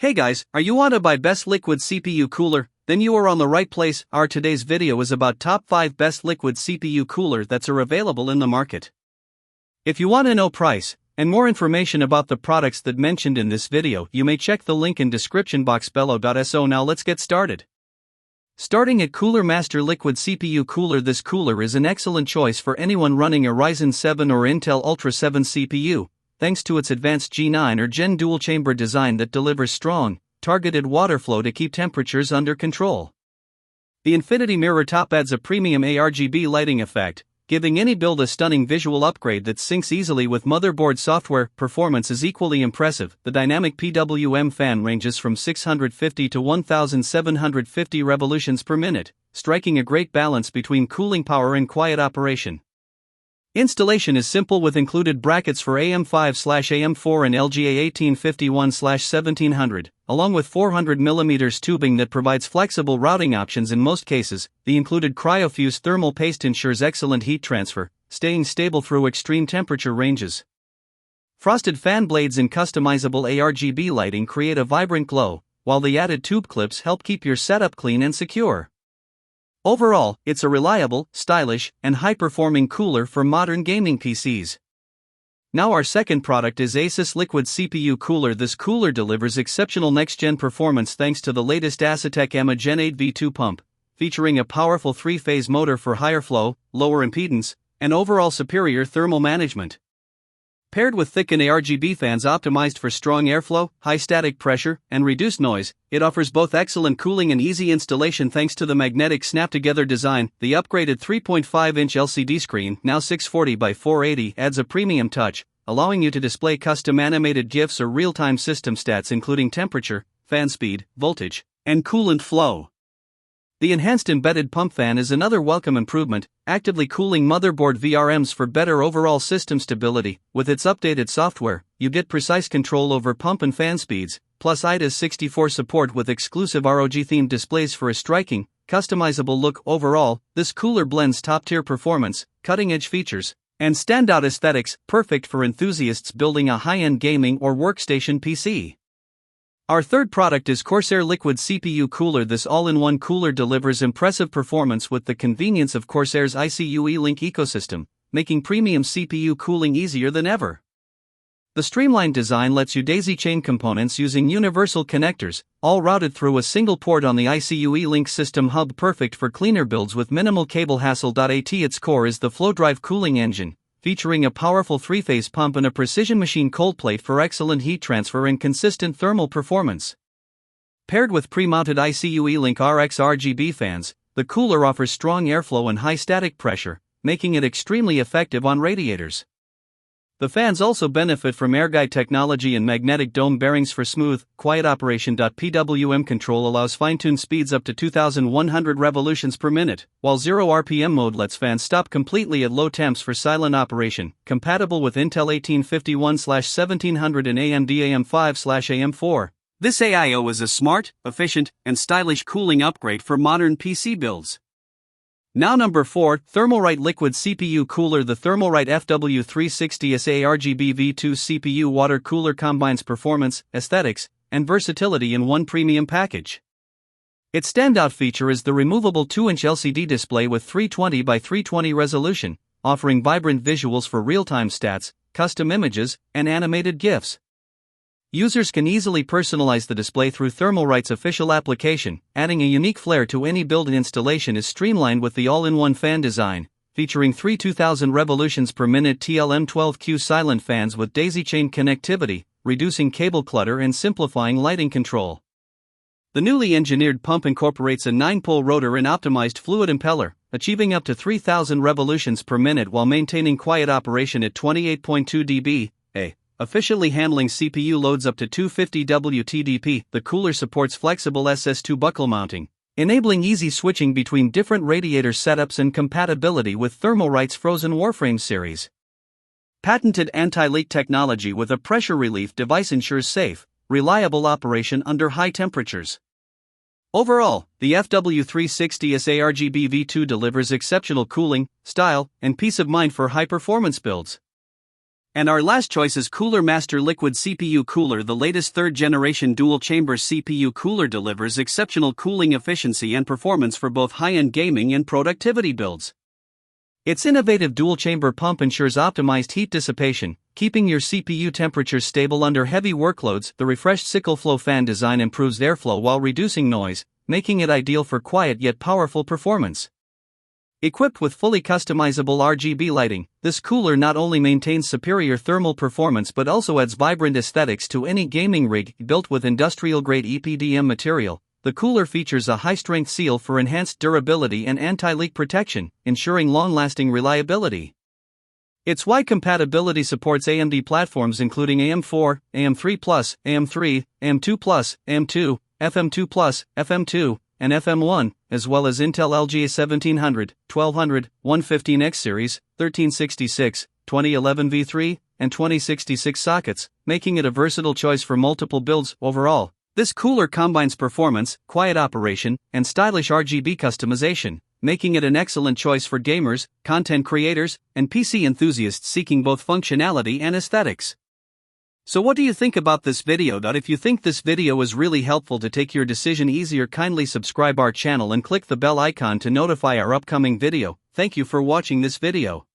Hey guys, are you want to buy best liquid CPU cooler? Then you are on the right place. Our today's video is about top 5 best liquid CPU cooler that's are available in the market. If you want to know price and more information about the products that mentioned in this video, you may check the link in description box below. So now let's get started. Starting at Cooler Master Liquid CPU Cooler. This cooler is an excellent choice for anyone running a Ryzen 7 or Intel Ultra 7 CPU. Thanks to its advanced G9 or Gen dual-chamber design that delivers strong, targeted water flow to keep temperatures under control. The infinity mirror top adds a premium ARGB lighting effect, giving any build a stunning visual upgrade that syncs easily with motherboard software. Performance is equally impressive. The dynamic PWM fan ranges from 650 to 1750 revolutions per minute, striking a great balance between cooling power and quiet operation. Installation is simple with included brackets for AM5/AM4 and LGA 1851/1700, along with 400mm tubing that provides flexible routing options in most cases. The included CryoFuse thermal paste ensures excellent heat transfer, staying stable through extreme temperature ranges. Frosted fan blades and customizable ARGB lighting create a vibrant glow, while the added tube clips help keep your setup clean and secure. Overall, it's a reliable, stylish, and high-performing cooler for modern gaming PCs. Now our second product is Asus Liquid CPU Cooler. This cooler delivers exceptional next-gen performance thanks to the latest Asetek EMA Gen 8 V2 pump, featuring a powerful 3-phase motor for higher flow, lower impedance, and overall superior thermal management. Paired with thickened ARGB fans optimized for strong airflow, high static pressure, and reduced noise, it offers both excellent cooling and easy installation thanks to the magnetic snap-together design. The upgraded 3.5-inch LCD screen, now 640 by 480, adds a premium touch, allowing you to display custom animated GIFs or real-time system stats including temperature, fan speed, voltage, and coolant flow. The enhanced embedded pump fan is another welcome improvement, actively cooling motherboard VRMs for better overall system stability. With its updated software, you get precise control over pump and fan speeds, plus IDA's 64 support with exclusive ROG-themed displays for a striking, customizable look. Overall, this cooler blends top-tier performance, cutting-edge features, and standout aesthetics, perfect for enthusiasts building a high-end gaming or workstation PC. Our third product is Corsair Liquid CPU Cooler. This all-in-one cooler delivers impressive performance with the convenience of Corsair's iCUE Link ecosystem, making premium CPU cooling easier than ever. The streamlined design lets you daisy-chain components using universal connectors, all routed through a single port on the iCUE Link system hub, perfect for cleaner builds with minimal cable hassle. At its core is the FlowDrive cooling engine, featuring a powerful 3-phase pump and a precision machine cold plate for excellent heat transfer and consistent thermal performance. Paired with pre-mounted iCUE Link RX RGB fans, the cooler offers strong airflow and high static pressure, making it extremely effective on radiators. The fans also benefit from airguide technology and magnetic dome bearings for smooth, quiet operation. PWM control allows fine-tuned speeds up to 2100 revolutions per minute, while 0 RPM mode lets fans stop completely at low temps for silent operation. Compatible with Intel 1851/1700 and AMD AM5/AM4. This AIO is a smart, efficient, and stylish cooling upgrade for modern PC builds. Now number 4, Thermalright Liquid CPU Cooler. The Thermalright FW360S ARGB V2 CPU water cooler combines performance, aesthetics, and versatility in one premium package. Its standout feature is the removable 2-inch LCD display with 320 by 320 resolution, offering vibrant visuals for real-time stats, custom images, and animated GIFs. Users can easily personalize the display through Thermalright's official application, adding a unique flair to any build. And installation is streamlined with the all-in-one fan design, featuring 3 2000 revolutions per minute TLM12Q silent fans with daisy-chain connectivity, reducing cable clutter and simplifying lighting control. The newly engineered pump incorporates a 9-pole rotor and optimized fluid impeller, achieving up to 3000 revolutions per minute while maintaining quiet operation at 28.2 dB. Efficiently handling CPU loads up to 250 WTDP. The cooler supports flexible SS2 buckle mounting, enabling easy switching between different radiator setups and compatibility with Thermalright's Frozen Warframe series. Patented anti-leak technology with a pressure relief device ensures safe, reliable operation under high temperatures. Overall, the FW360S ARGB V2 delivers exceptional cooling, style, and peace of mind for high-performance builds. And our last choice is Cooler Master Liquid CPU Cooler. The latest 3rd generation dual-chamber CPU cooler delivers exceptional cooling efficiency and performance for both high-end gaming and productivity builds. Its innovative dual-chamber pump ensures optimized heat dissipation, keeping your CPU temperatures stable under heavy workloads. The refreshed SickleFlow fan design improves airflow while reducing noise, making it ideal for quiet yet powerful performance. Equipped with fully customizable RGB lighting, this cooler not only maintains superior thermal performance but also adds vibrant aesthetics to any gaming rig. Built with industrial-grade EPDM material, the cooler features a high-strength seal for enhanced durability and anti-leak protection, ensuring long-lasting reliability. Its wide compatibility supports AMD platforms including AM4, AM3+, AM3, AM2+, AM2, FM2+, FM2, and FM1, as well as Intel LGA 1700, 1200, 115X series, 1366, 2011 V3, and 2066 sockets, making it a versatile choice for multiple builds. Overall, this cooler combines performance, quiet operation, and stylish RGB customization, making it an excellent choice for gamers, content creators, and PC enthusiasts seeking both functionality and aesthetics. So what do you think about this video? If you think this video was really helpful to take your decision easier, kindly subscribe our channel and click the bell icon to notify our upcoming video. Thank you for watching this video.